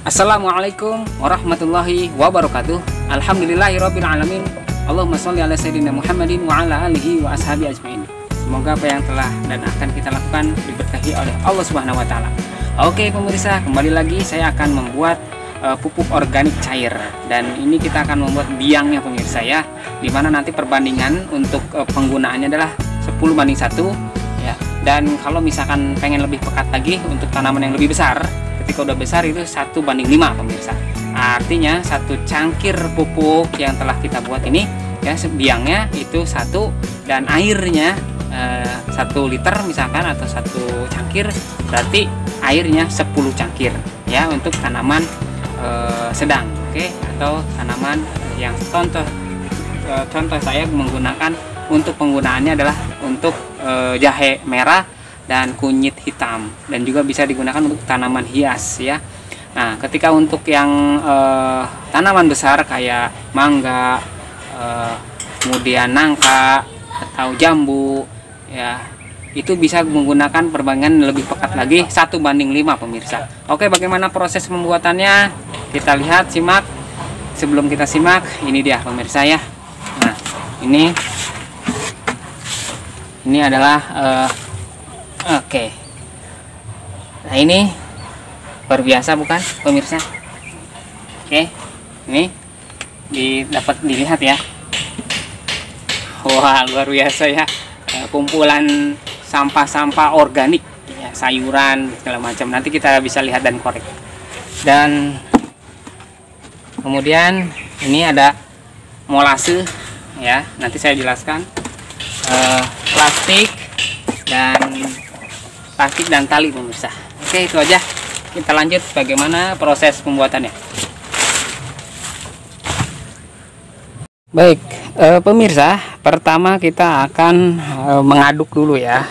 Assalamualaikum warahmatullahi wabarakatuh. Alhamdulillahirabbil alamin. Allahumma sholli ala sayyidina Muhammadin wa ala alihi wa ashabi ajmain. Semoga apa yang telah dan akan kita lakukan diberkahi oleh Allah Subhanahu wa taala. Oke pemirsa, kembali lagi saya akan membuat pupuk organik cair, dan ini kita akan membuat biangnya pemirsa ya, dimana nanti perbandingan untuk penggunaannya adalah 10:1 ya. Dan kalau misalkan pengen lebih pekat lagi untuk tanaman yang lebih besar, ketika udah besar itu 1:5 pemirsa. Artinya satu cangkir pupuk yang telah kita buat ini ya, biangnya itu 1 dan airnya 1 liter misalkan, atau 1 cangkir berarti airnya 10 cangkir ya, untuk tanaman sedang, oke, atau tanaman yang contoh saya menggunakan untuk penggunaannya adalah untuk jahe merah dan kunyit hitam, dan juga bisa digunakan untuk tanaman hias ya. Nah, ketika untuk yang tanaman besar kayak mangga, kemudian nangka atau jambu ya, itu bisa menggunakan perbandingan lebih pekat lagi 1:5 pemirsa. Oke, bagaimana proses pembuatannya? Kita lihat, simak. Sebelum kita simak, ini dia pemirsa ya. Nah, ini adalah oke. Nah, ini luar biasa bukan pemirsa? Oke, ini dapat dilihat ya. Wah, luar biasa ya. Kumpulan sampah-sampah organik ya, sayuran segala macam. Nanti kita bisa lihat dan korek. Dan kemudian ini ada molase ya, nanti saya jelaskan. Plastik dan tali pemirsa. Oke, itu aja. Kita lanjut bagaimana proses pembuatannya. Baik pemirsa, pertama kita akan mengaduk dulu ya.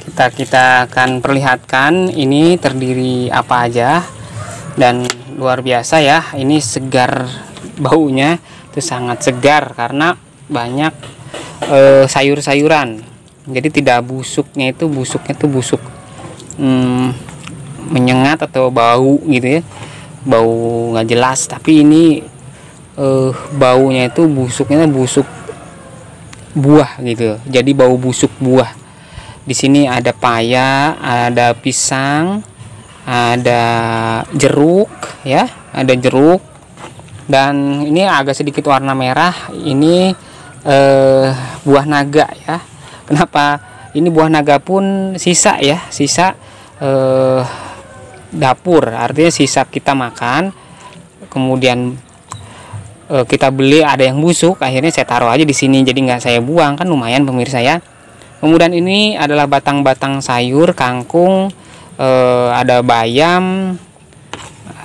Kita akan perlihatkan ini terdiri apa aja, dan luar biasa ya, ini segar, baunya itu sangat segar karena banyak sayur-sayuran, jadi tidak busuknya itu busuk menyengat atau bau gitu ya, bau nggak jelas. Tapi ini baunya itu busuknya busuk buah gitu, jadi bau busuk buah. Di sini ada paya, ada pisang, ada jeruk ya, ada jeruk, dan ini agak sedikit warna merah, ini buah naga ya. Kenapa ini buah naga pun sisa ya, sisa dapur, artinya sisa kita makan, kemudian kita beli ada yang busuk, akhirnya saya taruh aja di sini, jadi nggak saya buang, kan lumayan pemirsa ya. Kemudian ini adalah batang-batang sayur, kangkung, ada bayam,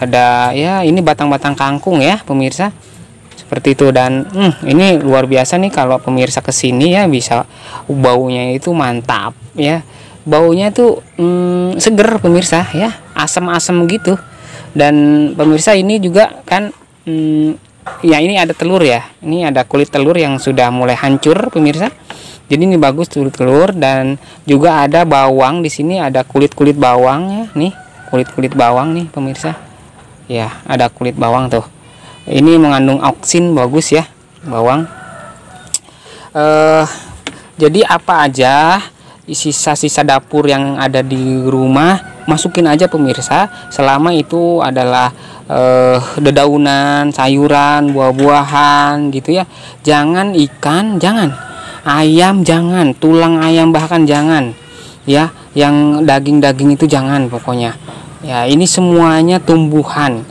ada ya, ini batang-batang kangkung ya pemirsa, seperti itu. Dan ini luar biasa nih, kalau pemirsa kesini ya bisa, baunya itu mantap ya, baunya itu seger pemirsa ya, asam-asam gitu. Dan pemirsa ini juga kan ya, ini ada telur ya, ini ada kulit telur yang sudah mulai hancur pemirsa. Jadi ini bagus kulit telur, dan juga ada bawang di sini, ada kulit-kulit bawang ya, nih kulit-kulit bawang nih pemirsa. Ya, ada kulit bawang tuh. Ini mengandung auksin, bagus ya bawang. Jadi apa aja sisa-sisa dapur yang ada di rumah masukin aja pemirsa, selama itu adalah dedaunan, sayuran, buah-buahan gitu ya. Jangan ikan, jangan ayam, jangan tulang ayam, bahkan jangan ya, yang daging-daging itu jangan pokoknya ya. Ini semuanya tumbuhan,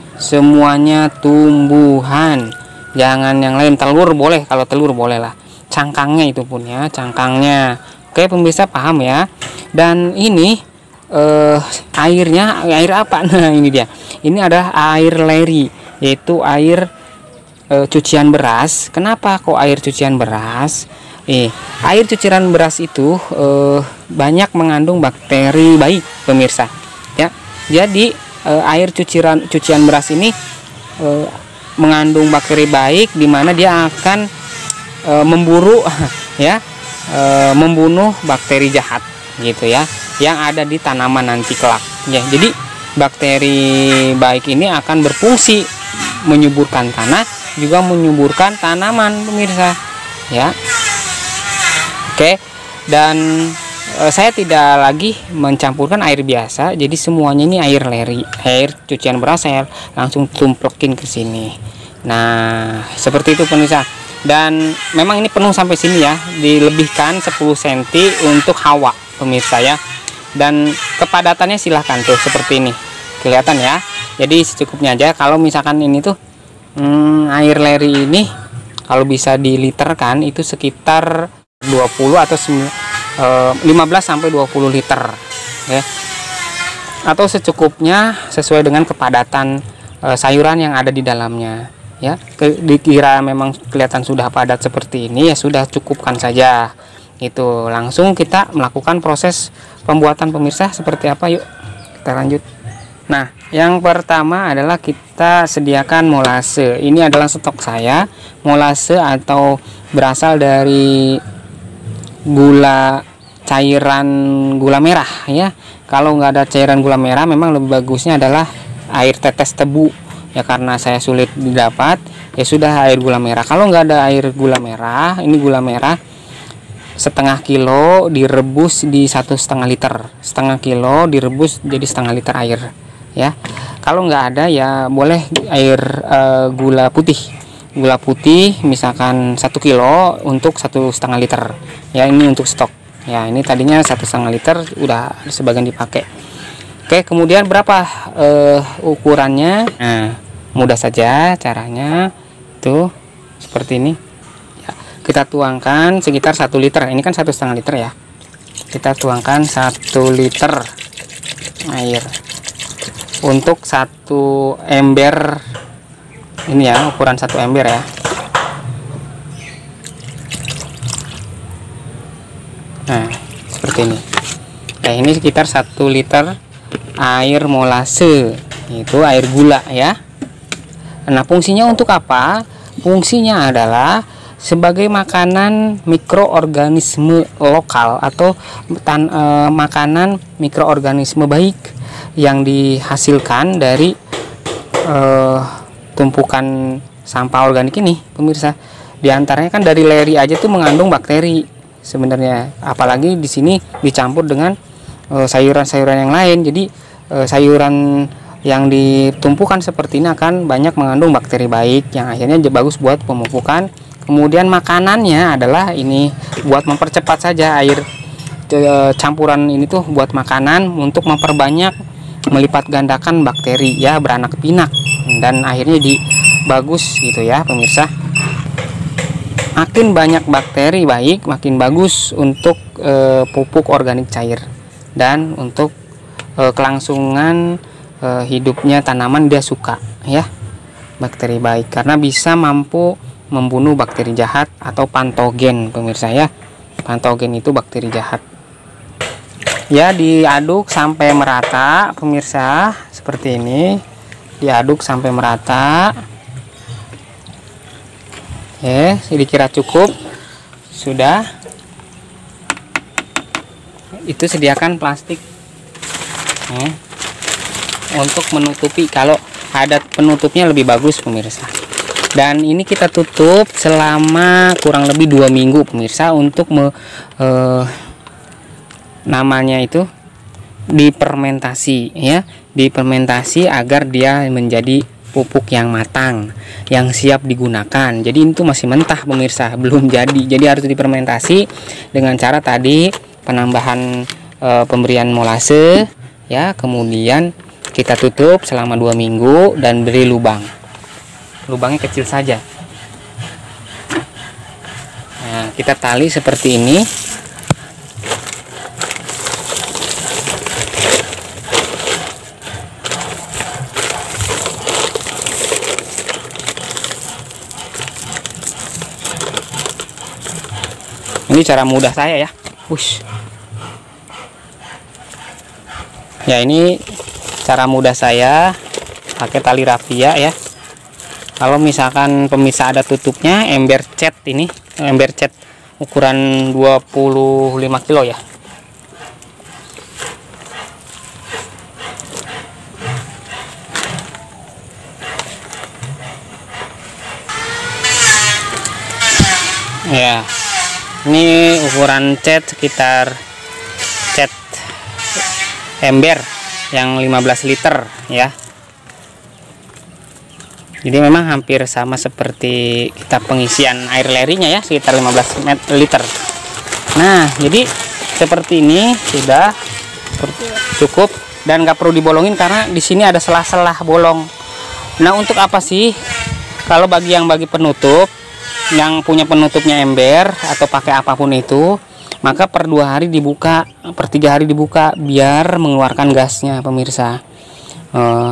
jangan yang lain. Telur boleh, kalau telur boleh lah, cangkangnya itu pun ya, cangkangnya. Oke pemirsa, paham ya. Dan ini airnya, air apa? Nah ini dia, ini adalah air leri, yaitu air cucian beras. Kenapa kok air cucian beras? Air cucian beras itu banyak mengandung bakteri baik pemirsa ya. Jadi air cucian beras ini mengandung bakteri baik, dimana dia akan memburu ya, membunuh bakteri jahat gitu ya, yang ada di tanaman nanti kelak ya. Jadi bakteri baik ini akan berfungsi menyuburkan tanah, juga menyuburkan tanaman, pemirsa ya. Oke, dan saya tidak lagi mencampurkan air biasa, jadi semuanya ini air leri, air cucian beras saya langsung tumplekin ke sini. Nah, seperti itu pemirsa. Dan memang ini penuh sampai sini ya, dilebihkan 10 cm untuk hawa pemirsa ya. Dan kepadatannya silahkan tuh seperti ini, kelihatan ya. Jadi secukupnya aja. Kalau misalkan ini tuh air leri ini kalau bisa diliterkan itu sekitar 20 atau 15 sampai 20 liter ya. Atau secukupnya sesuai dengan kepadatan sayuran yang ada di dalamnya ya. Dikira memang kelihatan sudah padat seperti ini, ya sudah cukupkan saja. Itu langsung kita melakukan proses pembuatan pemirsa. Seperti apa, yuk kita lanjut. Nah, yang pertama adalah kita sediakan molase. Ini adalah stok saya. Molase atau berasal dari gula, cairan gula merah ya. Kalau nggak ada cairan gula merah, memang lebih bagusnya adalah air tetes tebu ya, karena saya sulit didapat, ya sudah air gula merah. Kalau nggak ada air gula merah, ini gula merah setengah kilo direbus di 1,5 liter, setengah kilo direbus jadi setengah liter air ya. Kalau nggak ada ya boleh air gula putih misalkan 1 kilo untuk 1,5 liter ya. Ini untuk stok ya, ini tadinya 1,5 liter udah sebagian dipakai. Oke, kemudian berapa ukurannya? Nah, mudah saja caranya, tuh seperti ini ya. Kita tuangkan sekitar 1 liter, ini kan 1,5 liter ya. Kita tuangkan 1 liter air untuk 1 ember. Ini ya, ukuran 1 ember ya. Nah, seperti ini. Nah, ini sekitar 1 liter air molase, itu air gula ya. Nah, fungsinya untuk apa? Fungsinya adalah sebagai makanan mikroorganisme lokal atau makanan mikroorganisme baik yang dihasilkan dari tumpukan sampah organik ini pemirsa. Di antaranya kan dari leri aja tuh mengandung bakteri sebenarnya, apalagi di sini dicampur dengan sayuran-sayuran yang lain. Jadi sayuran yang ditumpukan seperti ini akan banyak mengandung bakteri baik yang akhirnya bagus buat pemupukan. Kemudian makanannya adalah ini buat mempercepat saja, air campuran ini tuh buat makanan untuk memperbanyak, melipat gandakan bakteri ya, beranak pinak, dan akhirnya bagus gitu ya pemirsa. Makin banyak bakteri baik, makin bagus untuk pupuk organik cair dan untuk kelangsungan hidupnya tanaman. Dia suka ya bakteri baik karena bisa mampu membunuh bakteri jahat atau pantogen pemirsa ya. Pantogen itu bakteri jahat ya. Diaduk sampai merata pemirsa, seperti ini. Diaduk sampai merata. Dikira cukup, sudah. Itu sediakan plastik untuk menutupi, kalau ada penutupnya lebih bagus pemirsa. Dan ini kita tutup selama kurang lebih 2 minggu pemirsa, untuk namanya itu difermentasi ya, difermentasi agar dia menjadi pupuk yang matang, yang siap digunakan. Jadi itu masih mentah pemirsa, belum jadi harus difermentasi dengan cara tadi penambahan pemberian molase ya. Kemudian kita tutup selama 2 minggu dan beri lubang. Lubangnya kecil saja. Nah, kita tali seperti ini. Ini cara mudah saya ya. Ya, ini cara mudah saya pakai tali rafia ya. Kalau misalkan pemirsa ada tutupnya, ember cat ini, ember cat ukuran 25 kilo ya. Ya, ini ukuran cat sekitar cat ember yang 15 liter ya. Jadi memang hampir sama seperti kita pengisian air lerinya ya, sekitar 15 liter. Nah, jadi seperti ini sudah cukup dan nggak perlu dibolongin karena di sini ada sela-sela bolong. Nah, untuk apa sih? Kalau bagi penutup yang punya penutupnya ember atau pakai apapun itu, maka per 2 hari dibuka, per 3 hari dibuka biar mengeluarkan gasnya pemirsa.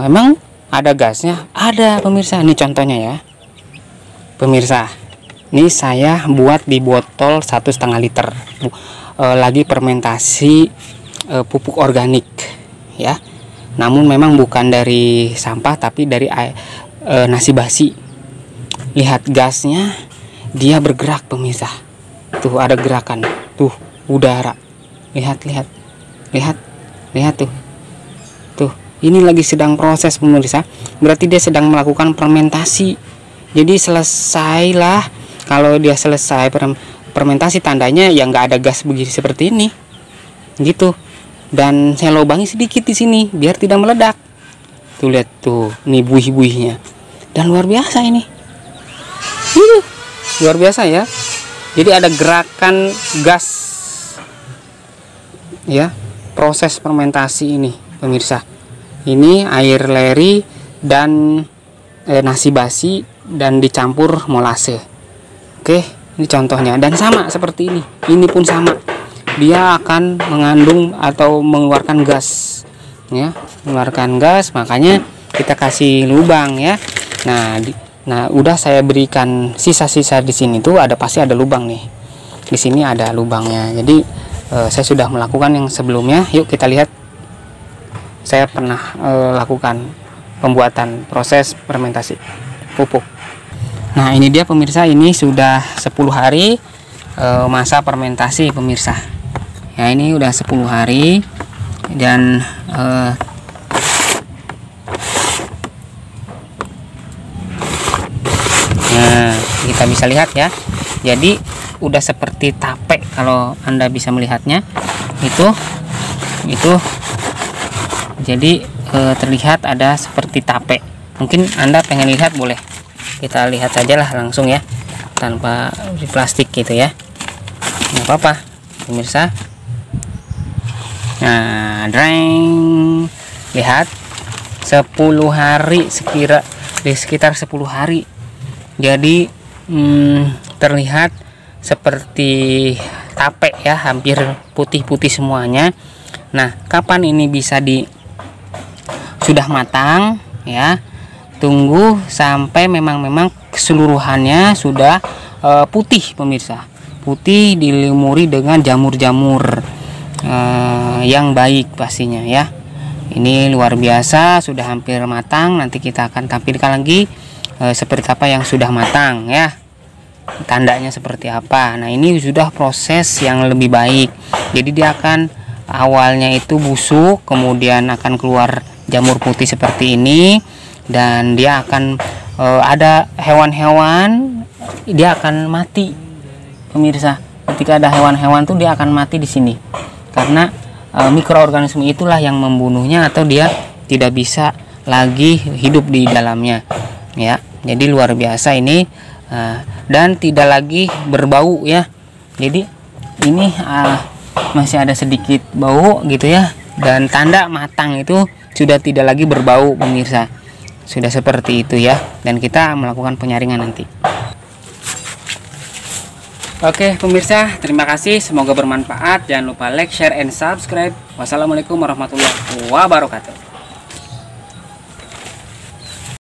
Emang ada gasnya? Ada pemirsa. Ini contohnya ya pemirsa. Ini saya buat di botol 1,5 liter. Lagi fermentasi pupuk organik ya. Namun memang bukan dari sampah tapi dari nasi basi. Lihat gasnya, dia bergerak pemirsa. Tuh ada gerakan. Tuh udara. Lihat tuh. Tuh, ini lagi sedang proses pemirsa. Berarti dia sedang melakukan fermentasi. Jadi selesailah. Kalau dia selesai fermentasi, tandanya ya nggak ada gas begini seperti ini. Gitu. Dan saya lubangi sedikit di sini biar tidak meledak. Tuh lihat tuh, nih buih-buihnya. Dan luar biasa ini. Luar biasa ya. Jadi ada gerakan gas ya, proses fermentasi ini pemirsa. Ini air leri dan nasi basi dan dicampur molase. Oke, ini contohnya. Dan sama seperti ini. Ini pun sama. Dia akan mengandung atau mengeluarkan gas ya, mengeluarkan gas, makanya kita kasih lubang ya. Nah, udah saya berikan sisa-sisa di sini tuh pasti ada lubang nih. Di sini ada lubangnya. Jadi saya sudah melakukan yang sebelumnya. Yuk kita lihat. Saya pernah lakukan pembuatan proses fermentasi pupuk. Nah, ini dia pemirsa, ini sudah 10 hari masa fermentasi pemirsa. Ya, ini udah 10 hari dan nah, kita bisa lihat ya. Jadi udah seperti tape kalau Anda bisa melihatnya. Itu jadi terlihat ada seperti tape. Mungkin Anda pengen lihat, boleh kita lihat saja lah langsung ya, tanpa di plastik gitu ya. Nggak apa-apa pemirsa. Nah, dreng, lihat 10 hari sekitar 10 hari. Jadi terlihat seperti tape ya, hampir putih-putih semuanya. Nah, kapan ini bisa sudah matang ya? Tunggu sampai memang keseluruhannya sudah putih pemirsa. Putih dilumuri dengan jamur-jamur yang baik pastinya ya. Ini luar biasa, sudah hampir matang. Nanti kita akan tampilkan lagi seperti apa yang sudah matang ya, tandanya seperti apa. Nah, ini sudah proses yang lebih baik. Jadi dia akan awalnya itu busuk, kemudian akan keluar jamur putih seperti ini, dan dia akan ada hewan-hewan, dia akan mati pemirsa. Ketika ada hewan-hewan tuh dia akan mati di sini karena mikroorganisme itulah yang membunuhnya atau dia tidak bisa lagi hidup di dalamnya ya. Jadi luar biasa ini dan tidak lagi berbau ya. Jadi ini masih ada sedikit bau gitu ya, dan tanda matang itu sudah tidak lagi berbau pemirsa. Sudah seperti itu ya, dan kita melakukan penyaringan nanti. Oke pemirsa, terima kasih, semoga bermanfaat. Jangan lupa like, share, and subscribe. Wassalamualaikum warahmatullahi wabarakatuh.